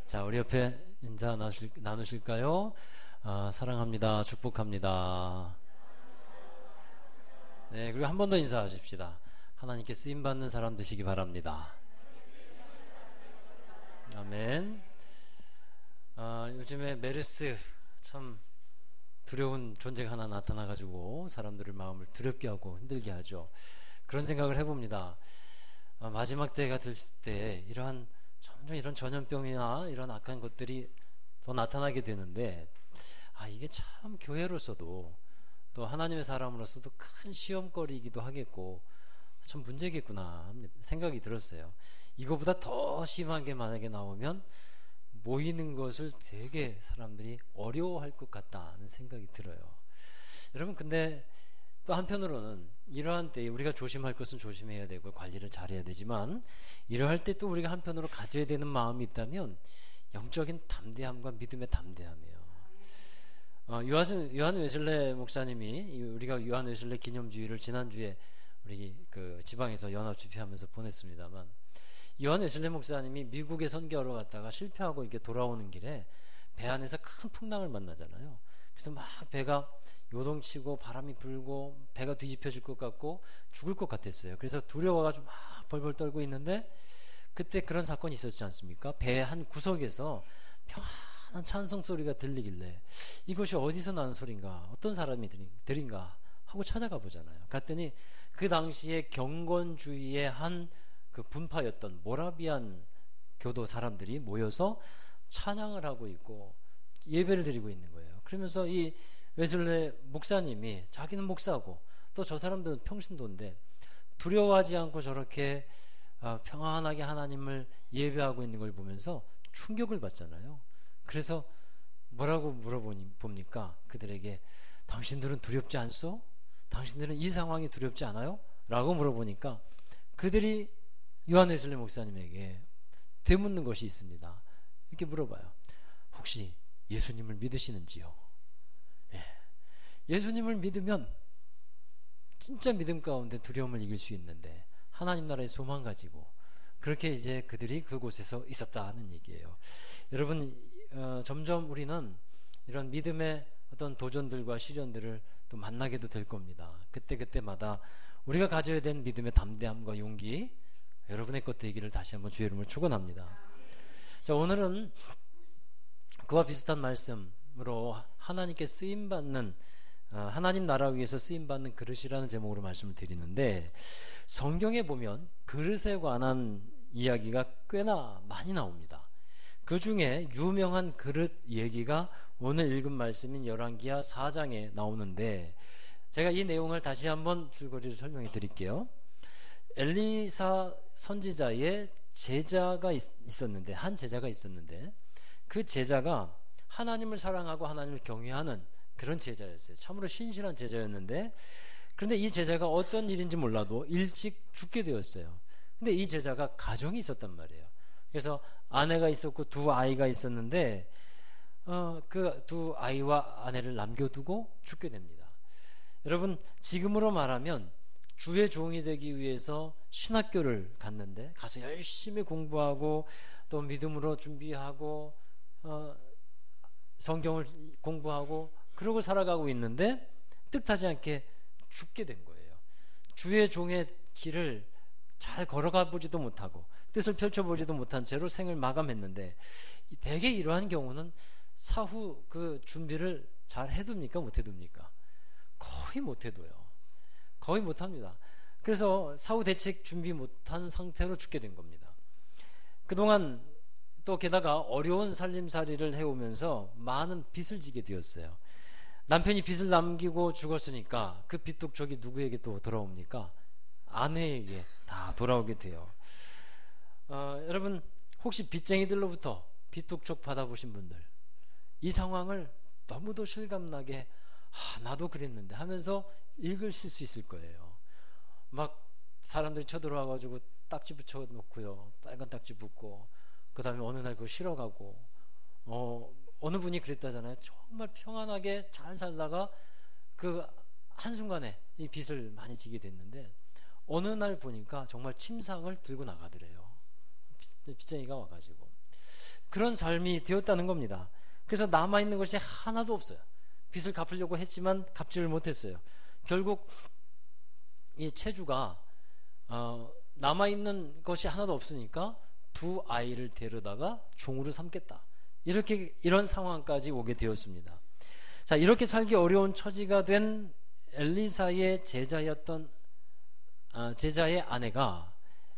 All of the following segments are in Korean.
자, 우리 옆에 인사 나누실까요? 사랑합니다. 축복합니다. 네, 그리고 한 번 더 인사하십시다. 하나님께 쓰임받는 사람 되시기 바랍니다. 아멘. 요즘에 메르스 참 두려운 존재가 하나 나타나가지고 사람들의 마음을 두렵게 하고 힘들게 하죠. 그런 생각을 해봅니다. 마지막 때가 될 때 점점 이런 전염병이나 이런 악한 것들이 더 나타나게 되는데, 이게 참 교회로서도 또 하나님의 사람으로서도 큰 시험거리이기도 하겠고 참 문제겠구나 생각이 들었어요. 이거보다 더 심한 게 만약에 나오면 모이는 것을 되게 사람들이 어려워할 것 같다는 생각이 들어요. 여러분, 근데 또 한편으로는 이러한 때에 우리가 조심할 것은 조심해야 되고 관리를 잘해야 되지만, 이러할 때 또 우리가 한편으로 가져야 되는 마음이 있다면 영적인 담대함과 믿음의 담대함이에요. 요한 웨슬레 목사님이, 우리가 요한 웨슬레 기념주의를 지난주에 우리 그 지방에서 연합 집회하면서 보냈습니다만, 요한 웨슬레 목사님이 미국에 선교하러 갔다가 실패하고 이렇게 돌아오는 길에 배 안에서 큰 풍랑을 만나잖아요. 그래서 막 배가 요동치고 바람이 불고 배가 뒤집혀질 것 같고 죽을 것 같았어요. 그래서 두려워가지고 막 벌벌 떨고 있는데, 그때 그런 사건이 있었지 않습니까? 배 한 구석에서 평안한 찬송 소리가 들리길래 이것이 어디서 나는 소린가, 어떤 사람이 들인가 하고 찾아가 보잖아요. 갔더니 그 당시에 경건주의의 한 그 분파였던 모라비안 교도 사람들이 모여서 찬양을 하고 있고 예배를 드리고 있는 거예요. 그러면서 이 웨슬레 목사님이, 자기는 목사고 또 저 사람들은 평신도인데 두려워하지 않고 저렇게 평안하게 하나님을 예배하고 있는 걸 보면서 충격을 받잖아요. 그래서 뭐라고 물어봅니까? 그들에게 당신들은 두렵지 않소? 당신들은 이 상황이 두렵지 않아요? 라고 물어보니까 그들이 요한 웨슬레 목사님에게 되묻는 것이 있습니다. 이렇게 물어봐요. 혹시 예수님을 믿으시는지요? 예수님을 믿으면 진짜 믿음 가운데 두려움을 이길 수 있는데, 하나님 나라의 소망 가지고 그렇게 이제 그들이 그곳에서 있었다는 얘기예요. 여러분, 점점 우리는 이런 믿음의 어떤 도전들과 시련들을 또 만나게도 될 겁니다. 그때마다 우리가 가져야 될 믿음의 담대함과 용기, 여러분의 것 되기를 다시 한번 주의 이름으로 축원합니다. 자, 오늘은 그와 비슷한 말씀으로 하나님께 쓰임받는, 하나님 나라 위해서 쓰임받는 그릇이라는 제목으로 말씀을 드리는데, 성경에 보면 그릇에 관한 이야기가 꽤나 많이 나옵니다. 그 중에 유명한 그릇 얘기가 오늘 읽은 말씀인 열왕기하 4장에 나오는데, 제가 이 내용을 다시 한번 줄거리를 설명해 드릴게요. 엘리사 선지자의 제자가 있었는데, 한 제자가 있었는데, 그 제자가 하나님을 사랑하고 하나님을 경외하는 그런 제자였어요. 참으로 신실한 제자였는데, 그런데 이 제자가 어떤 일인지 몰라도 일찍 죽게 되었어요. 근데 이 제자가 가정이 있었단 말이에요. 그래서 아내가 있었고 두 아이가 있었는데, 그 두 아이와 아내를 남겨두고 죽게 됩니다. 여러분, 지금으로 말하면 주의 종이 되기 위해서 신학교를 갔는데, 가서 열심히 공부하고 또 믿음으로 준비하고 성경을 공부하고 그러고 살아가고 있는데 뜻하지 않게 죽게 된 거예요. 주의 종의 길을 잘 걸어가 보지도 못하고 뜻을 펼쳐보지도 못한 채로 생을 마감했는데, 대개 이러한 경우는 사후 그 준비를 잘 해둡니까? 못 해둡니까? 거의 못 해둬요. 거의 못합니다. 그래서 사후 대책 준비 못한 상태로 죽게 된 겁니다. 그동안 또 게다가 어려운 살림살이를 해오면서 많은 빚을 지게 되었어요. 남편이 빚을 남기고 죽었으니까 그 빚독촉이 누구에게 또 돌아옵니까? 아내에게 다 돌아오게 돼요. 여러분, 혹시 빚쟁이들로부터 빚독촉 받아보신 분들, 이 상황을 너무도 실감나게 나도 그랬는데 하면서 읽으실 수 있을 거예요. 막 사람들이 쳐들어와가지고 딱지 붙여 놓고요, 빨간 딱지 붙고, 그 다음에 어느 날 그거 실어가고, 어느 분이 그랬다잖아요. 정말 평안하게 잘 살다가 그 한순간에 이 빚을 많이 지게 됐는데, 어느 날 보니까 정말 침상을 들고 나가더래요. 빚쟁이가 와가지고. 그런 삶이 되었다는 겁니다. 그래서 남아있는 것이 하나도 없어요. 빚을 갚으려고 했지만 갚지를 못했어요. 결국 이 채주가 남아있는 것이 하나도 없으니까 두 아이를 데려다가 종으로 삼겠다, 이런 상황까지 오게 되었습니다. 자, 이렇게 살기 어려운 처지가 된 엘리사의 제자의 아내가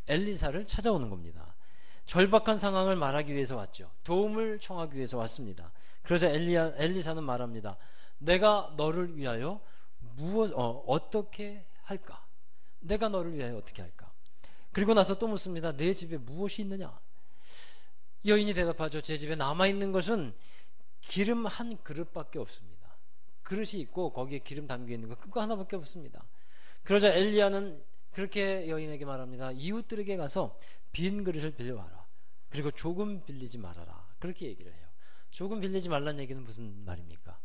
엘리사를 찾아오는 겁니다. 절박한 상황을 말하기 위해서 왔죠. 도움을 청하기 위해서 왔습니다. 그러자 엘리사는 말합니다. 내가 너를 위하여 어떻게 할까? 내가 너를 위하여 어떻게 할까? 그리고 나서 또 묻습니다. 내 집에 무엇이 있느냐? 여인이 대답하죠. 제 집에 남아있는 것은 기름 한 그릇밖에 없습니다. 그릇이 있고 거기에 기름 담겨 있는 거 그거 하나밖에 없습니다. 그러자 엘리야는 그렇게 여인에게 말합니다. 이웃들에게 가서 빈 그릇을 빌려와라. 그리고 조금 빌리지 말아라. 그렇게 얘기를 해요. 조금 빌리지 말라는 얘기는 무슨 말입니까?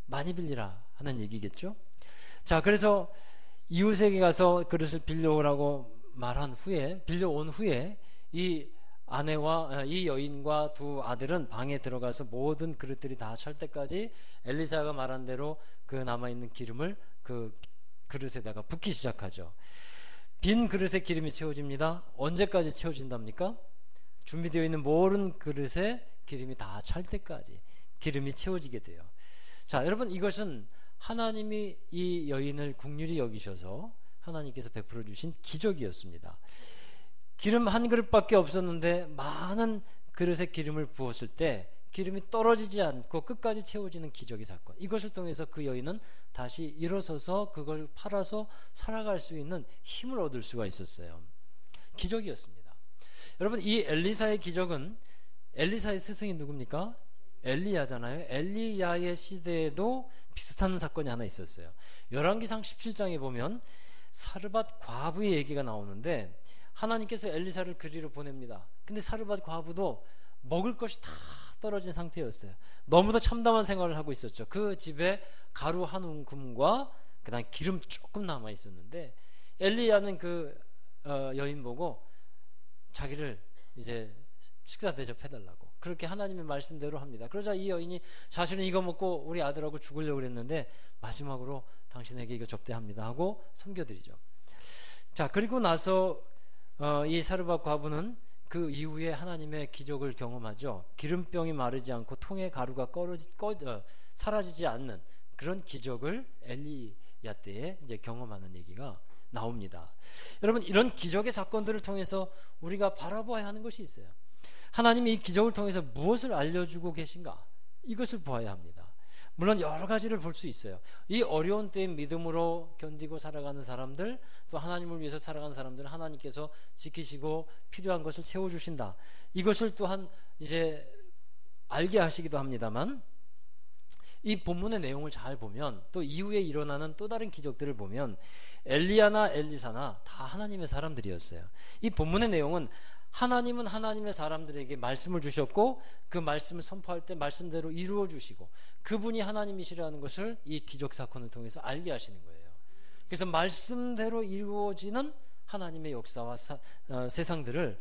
많이 빌리라 하는 얘기겠죠. 자, 그래서 이웃에게 가서 그릇을 빌려온 후에 이 아내와 이 여인과 두 아들은 방에 들어가서 모든 그릇들이 다 찰 때까지 엘리사가 말한 대로 그 남아있는 기름을 그 그릇에다가 붓기 시작하죠. 빈 그릇에 기름이 채워집니다. 언제까지 채워진답니까? 준비되어 있는 모든 그릇에 기름이 다 찰 때까지 기름이 채워지게 돼요. 자, 여러분, 이것은 하나님이 이 여인을 긍휼히 여기셔서 하나님께서 베풀어 주신 기적이었습니다. 기름 한 그릇밖에 없었는데 많은 그릇에 기름을 부었을 때 기름이 떨어지지 않고 끝까지 채워지는 기적의 사건. 이것을 통해서 그 여인은 다시 일어서서 그걸 팔아서 살아갈 수 있는 힘을 얻을 수가 있었어요. 기적이었습니다. 여러분, 이 엘리사의 기적은, 엘리사의 스승이 누굽니까? 엘리야잖아요. 엘리야의 시대에도 비슷한 사건이 하나 있었어요. 열왕기상 17장에 보면 사르밧 과부의 얘기가 나오는데 하나님께서 엘리사를 그리로 보냅니다. 근데 사르밧 과부도 먹을 것이 다 떨어진 상태였어요. 너무도 참담한 생활을 하고 있었죠. 그 집에 가루 한 움큼과 그다음 기름 조금 남아 있었는데 엘리야는 그 여인 보고 자기를 이제 식사 대접해달라고 그렇게 하나님의 말씀대로 합니다. 그러자 이 여인이 자신은 이거 먹고 우리 아들하고 죽으려고 그랬는데 마지막으로 당신에게 이거 접대합니다 하고 섬겨드리죠. 자, 그리고 나서 이 사르밧 과부는 그 이후에 하나님의 기적을 경험하죠. 기름병이 마르지 않고 통에 가루가 사라지지 않는 그런 기적을 엘리야 때에 이제 경험하는 얘기가 나옵니다. 여러분, 이런 기적의 사건들을 통해서 우리가 바라보아야 하는 것이 있어요. 하나님이 이 기적을 통해서 무엇을 알려주고 계신가? 이것을 보아야 합니다. 물론 여러 가지를 볼 수 있어요. 이 어려운 때에 믿음으로 견디고 살아가는 사람들, 또 하나님을 위해서 살아가는 사람들은 하나님께서 지키시고 필요한 것을 채워주신다. 이것을 또한 이제 알게 하시기도 합니다만, 이 본문의 내용을 잘 보면, 또 이후에 일어나는 또 다른 기적들을 보면 엘리야나 엘리사나 다 하나님의 사람들이었어요. 이 본문의 내용은 하나님은 하나님의 사람들에게 말씀을 주셨고 그 말씀을 선포할 때 말씀대로 이루어 주시고 그분이 하나님이시라는 것을 이 기적 사건을 통해서 알게 하시는 거예요. 그래서 말씀대로 이루어지는 하나님의 역사와 세상들을,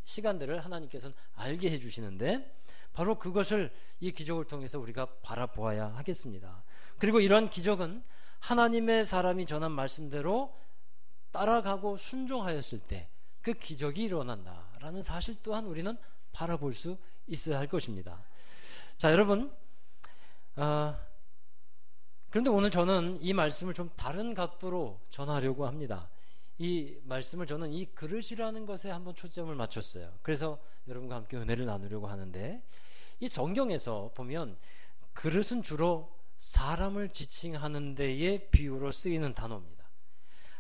시간들을 하나님께서는 알게 해주시는데 바로 그것을 이 기적을 통해서 우리가 바라보아야 하겠습니다. 그리고 이런 기적은 하나님의 사람이 전한 말씀대로 따라가고 순종하였을 때 그 기적이 일어난다라는 사실 또한 우리는 바라볼 수 있어야 할 것입니다. 자, 여러분, 그런데 오늘 저는 이 말씀을 좀 다른 각도로 전하려고 합니다. 이 말씀을 저는 이 그릇이라는 것에 한번 초점을 맞췄어요. 그래서 여러분과 함께 은혜를 나누려고 하는데, 이 성경에서 보면 그릇은 주로 사람을 지칭하는 데에 비유로 쓰이는 단어입니다.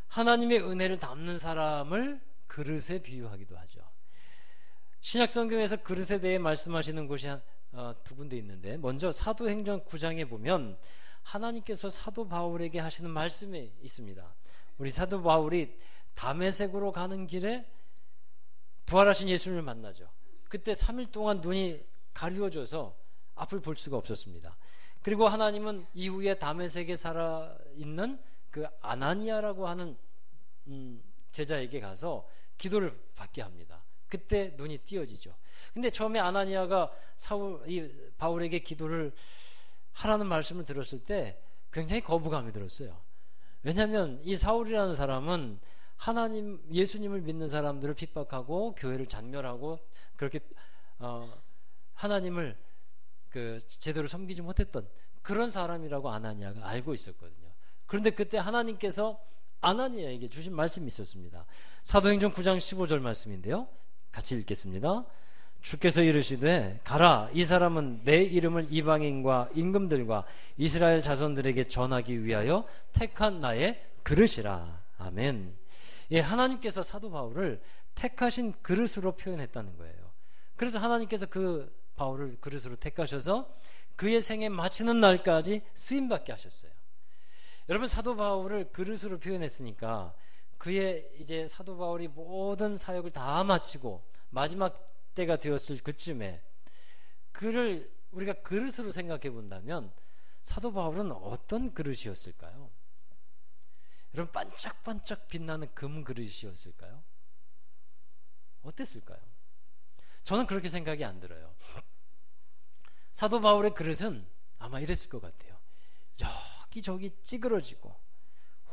하나님의 은혜를 담는 사람을 그릇에 비유하기도 하죠. 신약 성경에서 그릇에 대해 말씀하시는 곳이 두 군데 있는데, 먼저 사도행전 9장에 보면 하나님께서 사도 바울에게 하시는 말씀이 있습니다. 우리 사도 바울이 다메섹으로 가는 길에 부활하신 예수님을 만나죠. 그때 3일 동안 눈이 가려져서 앞을 볼 수가 없었습니다. 그리고 하나님은 이후에 다메섹에 살아있는 그 아나니아라고 하는 제자에게 가서 기도를 받게 합니다. 그때 눈이 띄어지죠. 근데 처음에 아나니아가 바울에게 기도를 하라는 말씀을 들었을 때 굉장히 거부감이 들었어요. 왜냐하면 이 사울이라는 사람은 예수님을 믿는 사람들을 핍박하고 교회를 잔멸하고 그렇게 하나님을 제대로 섬기지 못했던 그런 사람이라고 아나니아가 알고 있었거든요. 그런데 그때 하나님께서 아나니아에게 주신 말씀이 있었습니다. 사도행전 9장 15절 말씀인데요. 같이 읽겠습니다. 주께서 이르시되 가라, 이 사람은 내 이름을 이방인과 임금들과 이스라엘 자손들에게 전하기 위하여 택한 나의 그릇이라. 아멘. 예, 하나님께서 사도 바울을 택하신 그릇으로 표현했다는 거예요. 그래서 하나님께서 그 바울을 그릇으로 택하셔서 그의 생에 마치는 날까지 쓰임받게 하셨어요. 여러분, 사도 바울을 그릇으로 표현했으니까 그의 이제 사도 바울이 모든 사역을 다 마치고 마지막 때가 되었을 그쯤에 그를 우리가 그릇으로 생각해 본다면 사도 바울은 어떤 그릇이었을까요? 여러분, 반짝반짝 빛나는 금 그릇이었을까요? 어땠을까요? 저는 그렇게 생각이 안 들어요. 사도 바울의 그릇은 아마 이랬을 것 같아요. 여기저기 찌그러지고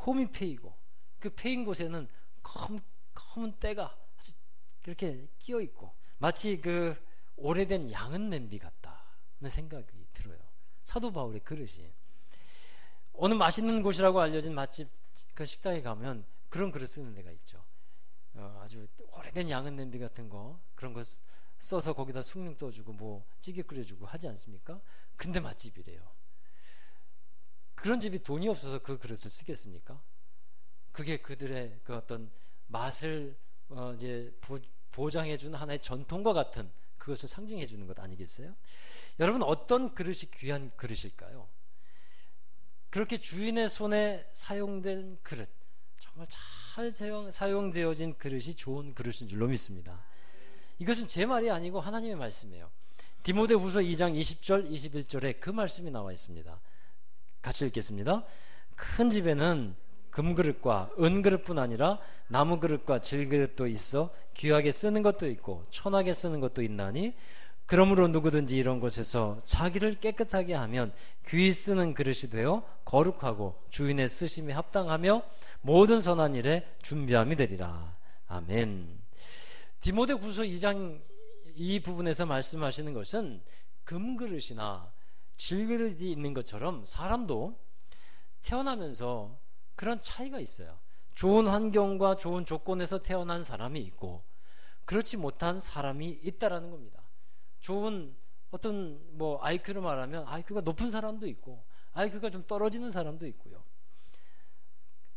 홈이 패이고 그 패인 곳에는 검은 때가 그렇게 끼어 있고 마치 그 오래된 양은 냄비 같다는 생각이 들어요. 사도 바울의 그릇이 어느 맛있는 곳이라고 알려진 맛집 그 식당에 가면 그런 그릇 쓰는 데가 있죠. 아주 오래된 양은 냄비 같은 거 그런 거 써서 거기다 숭늉 떠주고 뭐 찌개 끓여주고 하지 않습니까? 근데 맛집이래요. 그런 집이 돈이 없어서 그 그릇을 쓰겠습니까? 그게 그들의 그 어떤 맛을 이제 보장해주는 하나의 전통과 같은 그것을 상징해주는 것 아니겠어요? 여러분, 어떤 그릇이 귀한 그릇일까요? 그렇게 주인의 손에 사용된 그릇, 정말 잘 사용되어진 그릇이 좋은 그릇인 줄로 믿습니다. 이것은 제 말이 아니고 하나님의 말씀이에요. 디모데후서 2장 20절 21절에 그 말씀이 나와 있습니다. 같이 읽겠습니다. 큰 집에는 금그릇과 은그릇뿐 아니라 나무그릇과 질그릇도 있어 귀하게 쓰는 것도 있고 천하게 쓰는 것도 있나니 그러므로 누구든지 이런 곳에서 자기를 깨끗하게 하면 귀히 쓰는 그릇이 되어 거룩하고 주인의 쓰심에 합당하며 모든 선한 일에 준비함이 되리라. 아멘. 디모데후서 2장 이 부분에서 말씀하시는 것은 금그릇이나 질그릇이 있는 것처럼 사람도 태어나면서 그런 차이가 있어요. 좋은 환경과 좋은 조건에서 태어난 사람이 있고 그렇지 못한 사람이 있다라는 겁니다. 좋은 어떤 IQ로 말하면 IQ가 높은 사람도 있고 IQ가 좀 떨어지는 사람도 있고요.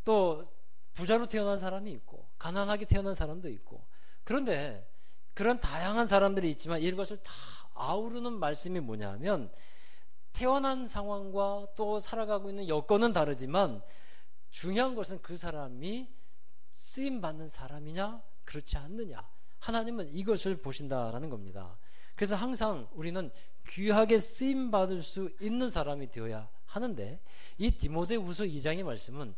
또 부자로 태어난 사람이 있고 가난하게 태어난 사람도 있고 그런데 그런 다양한 사람들이 있지만 이것을 다 아우르는 말씀이 뭐냐 하면 태어난 상황과 또 살아가고 있는 여건은 다르지만 중요한 것은 그 사람이 쓰임받는 사람이냐 그렇지 않느냐, 하나님은 이것을 보신다라는 겁니다. 그래서 항상 우리는 귀하게 쓰임받을 수 있는 사람이 되어야 하는데 이 디모데후서 2장의 말씀은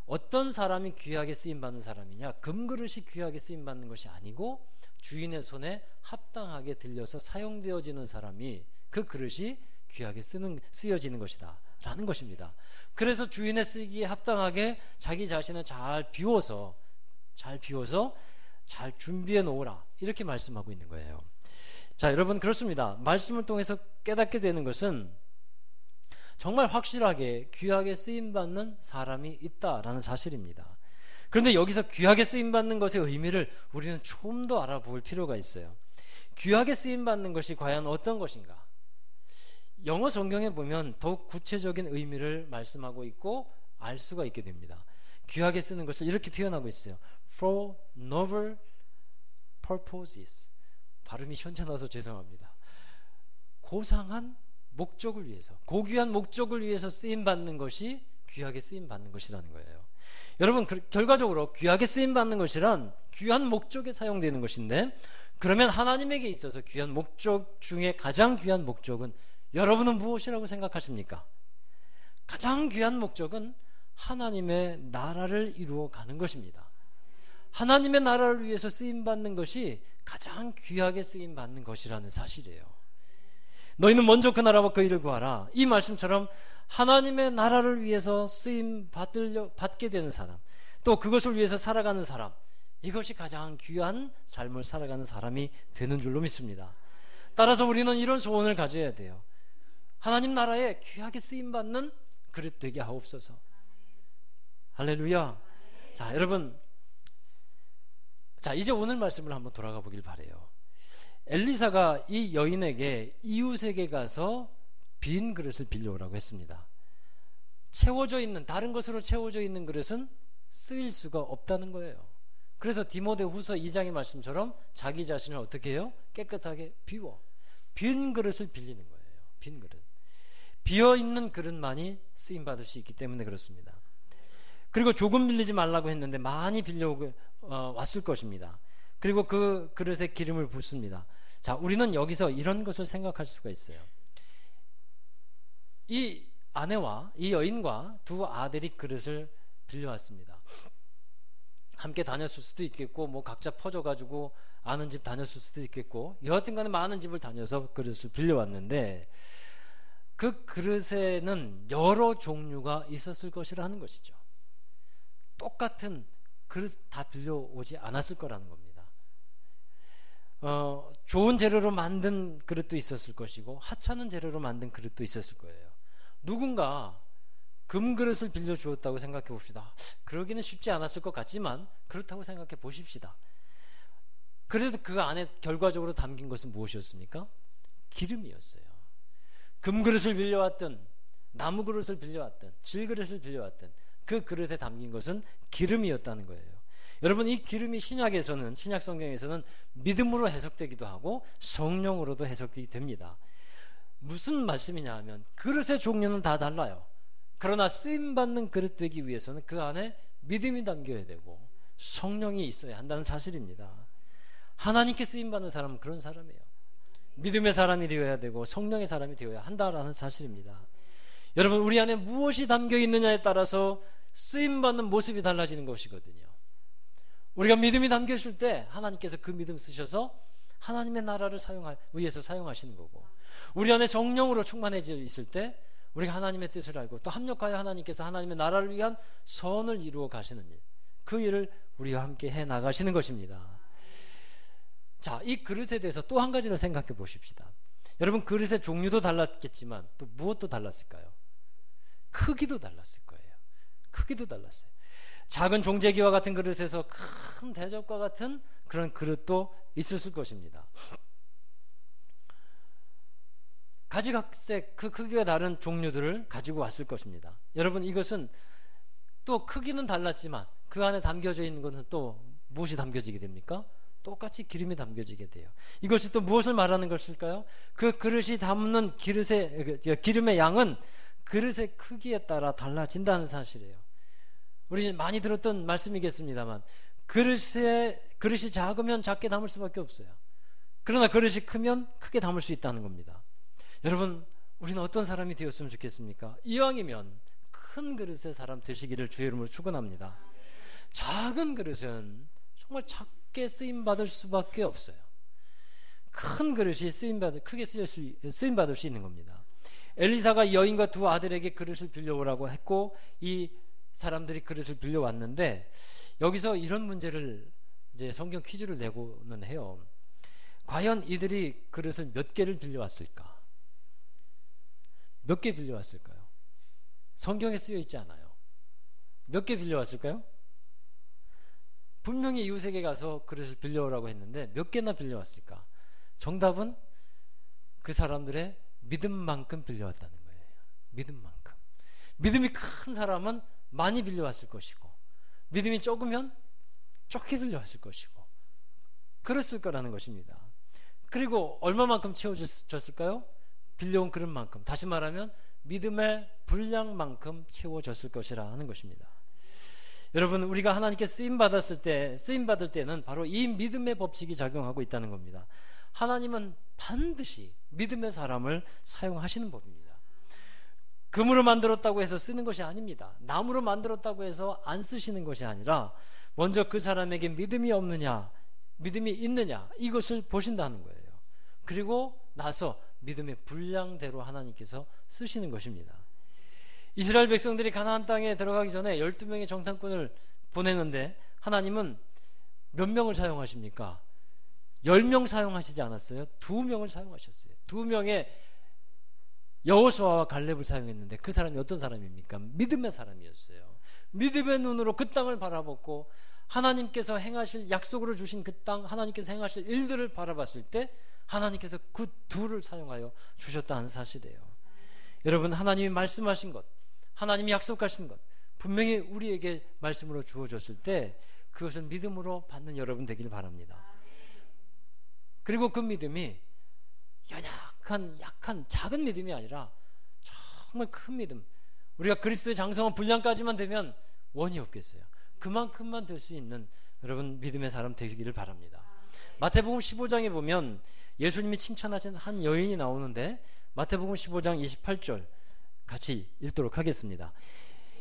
어떤 사람이 귀하게 쓰임받는 사람이냐, 금그릇이 귀하게 쓰임받는 것이 아니고 주인의 손에 합당하게 들려서 사용되어지는 사람이 그 그릇이 귀하게 쓰여지는 것이다 라는 것입니다. 그래서 주인의 쓰기에 합당하게 자기 자신을 잘 비워서 잘 준비해 놓으라 이렇게 말씀하고 있는 거예요. 자, 여러분, 그렇습니다. 말씀을 통해서 깨닫게 되는 것은 정말 확실하게 귀하게 쓰임받는 사람이 있다라는 사실입니다. 그런데 여기서 귀하게 쓰임받는 것의 의미를 우리는 좀 더 알아볼 필요가 있어요. 귀하게 쓰임받는 것이 과연 어떤 것인가? 영어 성경에 보면 더욱 구체적인 의미를 말씀하고 있고 알 수가 있게 됩니다. 귀하게 쓰는 것을 이렇게 표현하고 있어요. For noble purposes. 발음이 현찮아서 죄송합니다. 고상한 목적을 위해서, 고귀한 목적을 위해서 쓰임받는 것이 귀하게 쓰임받는 것이라는 거예요. 여러분, 결과적으로 귀하게 쓰임받는 것이란 귀한 목적에 사용되는 것인데, 그러면 하나님에게 있어서 귀한 목적 중에 가장 귀한 목적은 여러분은 무엇이라고 생각하십니까? 가장 귀한 목적은 하나님의 나라를 이루어 가는 것입니다. 하나님의 나라를 위해서 쓰임받는 것이 가장 귀하게 쓰임 받는 것이라는 사실이에요. 너희는 먼저 그 나라와 그 일을 구하라. 이 말씀처럼 하나님의 나라를 위해서 쓰임 받게 되는 사람, 또 그것을 위해서 살아가는 사람, 이것이 가장 귀한 삶을 살아가는 사람이 되는 줄로 믿습니다. 따라서 우리는 이런 소원을 가져야 돼요. 하나님 나라에 귀하게 쓰임받는 그릇 되게 하옵소서. 할렐루야. 자, 여러분, 자, 이제 오늘 말씀을 한번 돌아가 보길 바래요. 엘리사가 이 여인에게 이웃에게 가서 빈 그릇을 빌려오라고 했습니다. 채워져 있는, 다른 것으로 채워져 있는 그릇은 쓰일 수가 없다는 거예요. 그래서 디모데후서 2장의 말씀처럼 자기 자신을 어떻게 해요? 깨끗하게 비워 빈 그릇을 빌리는 거예요. 빈 그릇, 비어있는 그릇만이 쓰임받을 수 있기 때문에 그렇습니다. 그리고 조금 빌리지 말라고 했는데 많이 빌려오고 왔을 것입니다. 그리고 그 그릇에 기름을 붓습니다. 자, 우리는 여기서 이런 것을 생각할 수가 있어요. 이 아내와 이 여인과 두 아들이 그릇을 빌려왔습니다. 함께 다녔을 수도 있겠고, 뭐 각자 퍼져가지고 아는 집 다녔을 수도 있겠고, 여하튼 간에 많은 집을 다녀서 그릇을 빌려왔는데, 그 그릇에는 여러 종류가 있었을 것이라는 것이죠. 똑같은 그릇 다 빌려오지 않았을 거라는 겁니다. 좋은 재료로 만든 그릇도 있었을 것이고, 하찮은 재료로 만든 그릇도 있었을 거예요. 누군가 금 그릇을 빌려주었다고 생각해 봅시다. 그러기는 쉽지 않았을 것 같지만 그렇다고 생각해 보십시다. 그래도 그 안에 결과적으로 담긴 것은 무엇이었습니까? 기름이었어요. 금 그릇을 빌려왔든 나무 그릇을 빌려왔든 질 그릇을 빌려왔든 그 그릇에 담긴 것은 기름이었다는 거예요. 여러분, 이 기름이 신약에서는, 신약 성경에서는 믿음으로 해석되기도 하고 성령으로도 해석되게 됩니다. 무슨 말씀이냐 하면 그릇의 종류는 다 달라요. 그러나 쓰임받는 그릇 되기 위해서는 그 안에 믿음이 담겨야 되고 성령이 있어야 한다는 사실입니다. 하나님께 쓰임받는 사람은 그런 사람이에요. 믿음의 사람이 되어야 되고 성령의 사람이 되어야 한다라는 사실입니다. 여러분, 우리 안에 무엇이 담겨 있느냐에 따라서 쓰임받는 모습이 달라지는 것이거든요. 우리가 믿음이 담겨 있을 때 하나님께서 그 믿음 쓰셔서 하나님의 나라를 위해서 사용하시는 거고, 우리 안에 성령으로 충만해져 있을 때 우리가 하나님의 뜻을 알고 또 합력하여 하나님께서 하나님의 나라를 위한 선을 이루어 가시는 일, 그 일을 우리와 함께 해 나가시는 것입니다. 자, 이 그릇에 대해서 또 한 가지를 생각해 보십시다. 여러분, 그릇의 종류도 달랐겠지만 또 무엇도 달랐을까요? 크기도 달랐을 거예요. 크기도 달랐어요. 작은 종재기와 같은 그릇에서 큰 대접과 같은 그런 그릇도 있었을 것입니다. 가지각색 그 크기가 다른 종류들을 가지고 왔을 것입니다. 여러분, 이것은 또 크기는 달랐지만 그 안에 담겨져 있는 것은 또 무엇이 담겨지게 됩니까? 똑같이 기름이 담겨지게 돼요. 이것이 또 무엇을 말하는 것일까요? 그 그릇이 담는 기름의 양은 그릇의 크기에 따라 달라진다는 사실이에요. 우리 많이 들었던 말씀이겠습니다만, 그릇이 작으면 작게 담을 수밖에 없어요. 그러나 그릇이 크면 크게 담을 수 있다는 겁니다. 여러분, 우리는 어떤 사람이 되었으면 좋겠습니까? 이왕이면 큰 그릇의 사람 되시기를 주의 이름으로 축원합니다. 작은 그릇은 정말 작게 쓰임받을 수밖에 없어요. 큰 그릇이 크게 쓰임받을 수 있는 겁니다. 엘리사가 여인과 두 아들에게 그릇을 빌려오라고 했고, 이 사람들이 그릇을 빌려왔는데, 여기서 이런 문제를 이제 성경 퀴즈를 내고는 해요. 과연 이들이 그릇을 몇 개를 빌려왔을까? 몇 개 빌려왔을까요? 성경에 쓰여 있지 않아요. 몇 개 빌려왔을까요? 분명히 이웃에게 가서 그릇을 빌려오라고 했는데 몇 개나 빌려왔을까? 정답은 그 사람들의 믿음만큼 빌려왔다는 거예요. 믿음만큼. 믿음이 큰 사람은 많이 빌려왔을 것이고, 믿음이 적으면 적게 빌려왔을 것이고, 그랬을 거라는 것입니다. 그리고 얼마만큼 채워졌을까요? 빌려온 그릇만큼, 다시 말하면 믿음의 분량만큼 채워졌을 것이라 하는 것입니다. 여러분, 우리가 하나님께 쓰임받을 때는 바로 이 믿음의 법칙이 작용하고 있다는 겁니다. 하나님은 반드시 믿음의 사람을 사용하시는 법입니다. 금으로 만들었다고 해서 쓰는 것이 아닙니다. 나무로 만들었다고 해서 안 쓰시는 것이 아니라, 먼저 그 사람에게 믿음이 없느냐, 믿음이 있느냐 이것을 보신다는 거예요. 그리고 나서 믿음의 분량대로 하나님께서 쓰시는 것입니다. 이스라엘 백성들이 가나안 땅에 들어가기 전에 12명의 정탐꾼을 보내는데 하나님은 몇 명을 사용하십니까? 10명 사용하시지 않았어요? 2명을 사용하셨어요. 2명의 여호수아와 갈렙을 사용했는데 그 사람이 어떤 사람입니까? 믿음의 사람이었어요. 믿음의 눈으로 그 땅을 바라봤고 하나님께서 행하실 약속으로 주신 그 땅, 하나님께서 행하실 일들을 바라봤을 때 하나님께서 그 둘을 사용하여 주셨다는 사실이에요. 여러분, 하나님이 말씀하신 것, 하나님이 약속하신 것 분명히 우리에게 말씀으로 주어졌을 때 그것을 믿음으로 받는 여러분 되길 바랍니다. 그리고 그 믿음이 연약한 약한 작은 믿음이 아니라 정말 큰 믿음, 우리가 그리스도의 장성한 분량까지만 되면 원이 없겠어요. 그만큼만 될 수 있는 여러분 믿음의 사람 되시기를 바랍니다. 마태복음 15장에 보면 예수님이 칭찬하신 한 여인이 나오는데 마태복음 15장 28절 같이 읽도록 하겠습니다.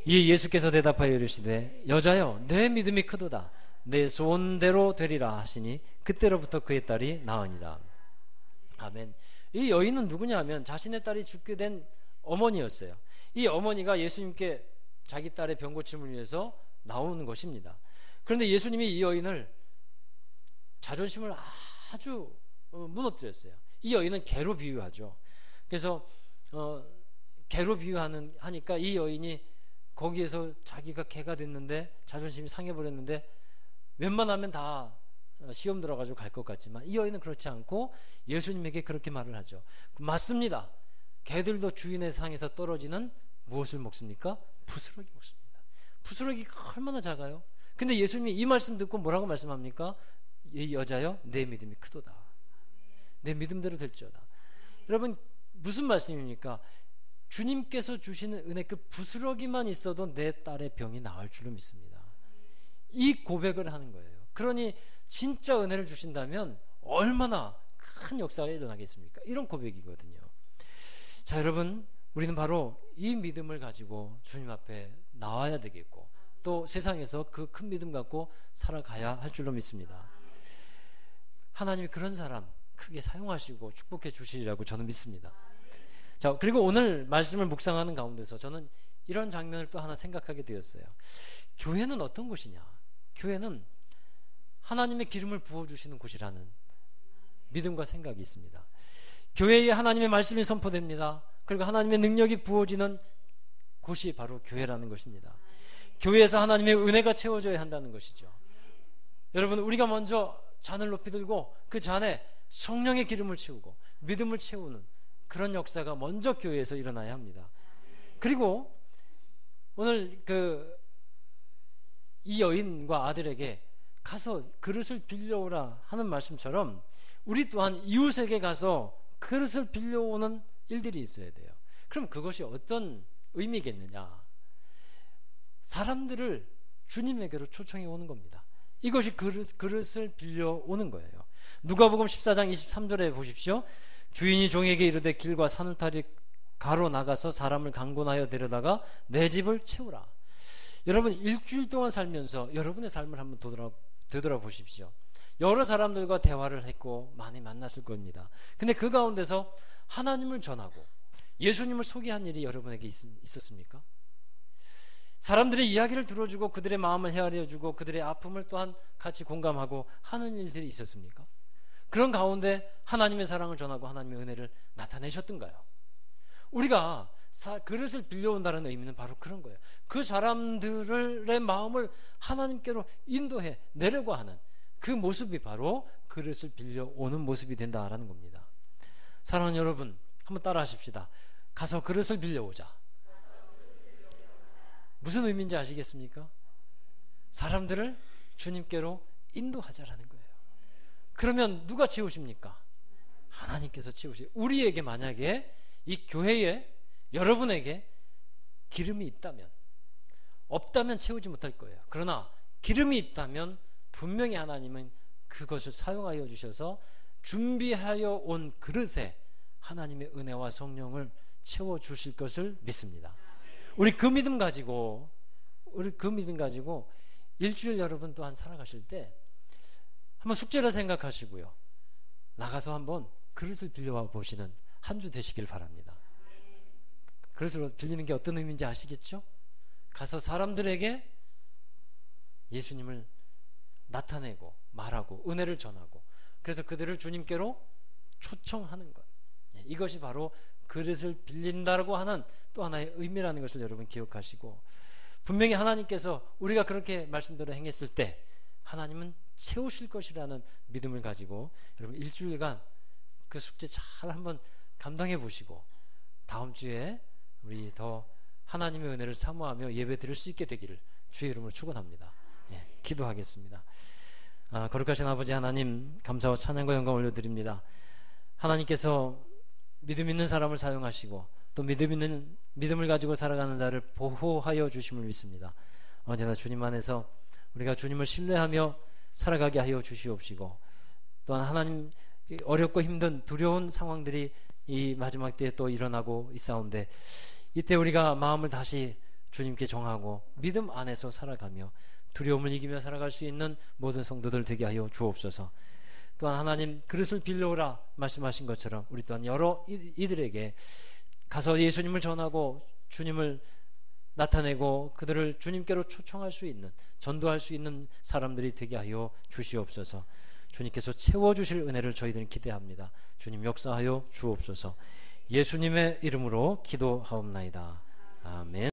이에 예수께서 대답하여 이르시되 여자여 내 믿음이 크도다 내 소원대로 되리라 하시니 그때로부터 그의 딸이 나으니라. 아멘. 이 여인은 누구냐 하면 자신의 딸이 죽게 된 어머니였어요. 이 어머니가 예수님께 자기 딸의 병고침을 위해서 나오는 것입니다. 그런데 예수님이 이 여인을 자존심을 아주 무너뜨렸어요. 이 여인은 개로 비유하죠. 그래서 개로 비유하니까 이 여인이 거기에서 자기가 개가 됐는데 자존심이 상해버렸는데 웬만하면 다 시험 들어가지고 갈 것 같지만 이 여인은 그렇지 않고 예수님에게 그렇게 말을 하죠. 맞습니다. 개들도 주인의 상에서 떨어지는 무엇을 먹습니까? 부스러기 먹습니다. 부스러기가 얼마나 작아요? 근데 예수님이 이 말씀 듣고 뭐라고 말씀합니까? 이 여자여 내 믿음이 크도다. 내 믿음대로 될지어다. 여러분 무슨 말씀입니까? 주님께서 주시는 은혜 그 부스러기만 있어도 내 딸의 병이 나을 줄로 믿습니다. 이 고백을 하는 거예요. 그러니 진짜 은혜를 주신다면 얼마나 큰 역사가 일어나겠습니까? 이런 고백이거든요. 자, 여러분 우리는 바로 이 믿음을 가지고 주님 앞에 나와야 되겠고 또 세상에서 그 큰 믿음 갖고 살아가야 할 줄로 믿습니다. 하나님이 그런 사람 크게 사용하시고 축복해 주시리라고 저는 믿습니다. 자, 그리고 오늘 말씀을 묵상하는 가운데서 저는 이런 장면을 또 하나 생각하게 되었어요. 교회는 어떤 곳이냐? 교회는 하나님의 기름을 부어주시는 곳이라는 믿음과 생각이 있습니다. 교회에 하나님의 말씀이 선포됩니다. 그리고 하나님의 능력이 부어지는 곳이 바로 교회라는 것입니다. 교회에서 하나님의 은혜가 채워져야 한다는 것이죠. 여러분 우리가 먼저 잔을 높이 들고 그 잔에 성령의 기름을 채우고 믿음을 채우는 그런 역사가 먼저 교회에서 일어나야 합니다. 그리고 오늘 이 여인과 아들에게 가서 그릇을 빌려오라 하는 말씀처럼 우리 또한 이웃에게 가서 그릇을 빌려오는 일들이 있어야 돼요. 그럼 그것이 어떤 의미겠느냐? 사람들을 주님에게로 초청해 오는 겁니다. 이것이 그릇을 빌려오는 거예요. 누가복음 14장 23절에 보십시오. 주인이 종에게 이르되 길과 산울타리 가로 나가서 사람을 강권하여 데려다가 내 집을 채우라. 여러분 일주일 동안 살면서 여러분의 삶을 한번 되돌아보십시오. 여러 사람들과 대화를 했고 많이 만났을 겁니다. 근데 그 가운데서 하나님을 전하고 예수님을 소개한 일이 여러분에게 있었습니까? 사람들의 이야기를 들어주고 그들의 마음을 헤아려주고 그들의 아픔을 또한 같이 공감하고 하는 일들이 있었습니까? 그런 가운데 하나님의 사랑을 전하고 하나님의 은혜를 나타내셨던가요? 우리가 그릇을 빌려온다는 의미는 바로 그런 거예요. 그 사람들의 마음을 하나님께로 인도해 내려고 하는 그 모습이 바로 그릇을 빌려오는 모습이 된다라는 겁니다. 사랑하는 여러분, 한번 따라 하십시다. 가서 그릇을 빌려오자. 무슨 의미인지 아시겠습니까? 사람들을 주님께로 인도하자라는 거예요. 그러면 누가 채우십니까? 하나님께서 채우시. 우리에게 만약에 이 교회에 여러분에게 기름이 있다면, 없다면 채우지 못할 거예요. 그러나 기름이 있다면 분명히 하나님은 그것을 사용하여 주셔서 준비하여 온 그릇에 하나님의 은혜와 성령을 채워 주실 것을 믿습니다. 우리 그 믿음 가지고 일주일 여러분 또한 살아가실 때 한번 숙제라 생각하시고요. 나가서 한번 그릇을 빌려와 보시는 한 주 되시길 바랍니다. 그릇을 빌리는 게 어떤 의미인지 아시겠죠? 가서 사람들에게 예수님을 나타내고 말하고 은혜를 전하고, 그래서 그들을 주님께로 초청하는 것. 이것이 바로 그릇을 빌린다고 하는 또 하나의 의미라는 것을 여러분 기억하시고, 분명히 하나님께서 우리가 그렇게 말씀대로 행했을 때 하나님은 채우실 것이라는 믿음을 가지고 여러분 일주일간 그 숙제 잘 한번 감당해 보시고, 다음 주에 우리 더 하나님의 은혜를 사모하며 예배 드릴 수 있게 되기를 주의 이름으로 축원합니다. 기도하겠습니다. 거룩하신 아버지 하나님, 감사와 찬양과 영광 올려드립니다. 하나님께서 믿음 있는 사람을 사용하시고 또 믿음을 가지고 살아가는 자를 보호하여 주심을 믿습니다. 언제나 주님 안에서 우리가 주님을 신뢰하며 살아가게 하여 주시옵시고, 또한 하나님, 어렵고 힘든 두려운 상황들이 이 마지막 때에 또 일어나고 있사온데, 이때 우리가 마음을 다시 주님께 정하고 믿음 안에서 살아가며 두려움을 이기며 살아갈 수 있는 모든 성도들 되게 하여 주옵소서. 또한 하나님, 그릇을 빌려오라 말씀하신 것처럼 우리 또한 여러 이들에게 가서 예수님을 전하고 주님을 나타내고 그들을 주님께로 초청할 수 있는, 전도할 수 있는 사람들이 되게 하여 주시옵소서. 주님께서 채워주실 은혜를 저희들은 기대합니다. 주님 역사하여 주옵소서. 예수님의 이름으로 기도하옵나이다. 아멘.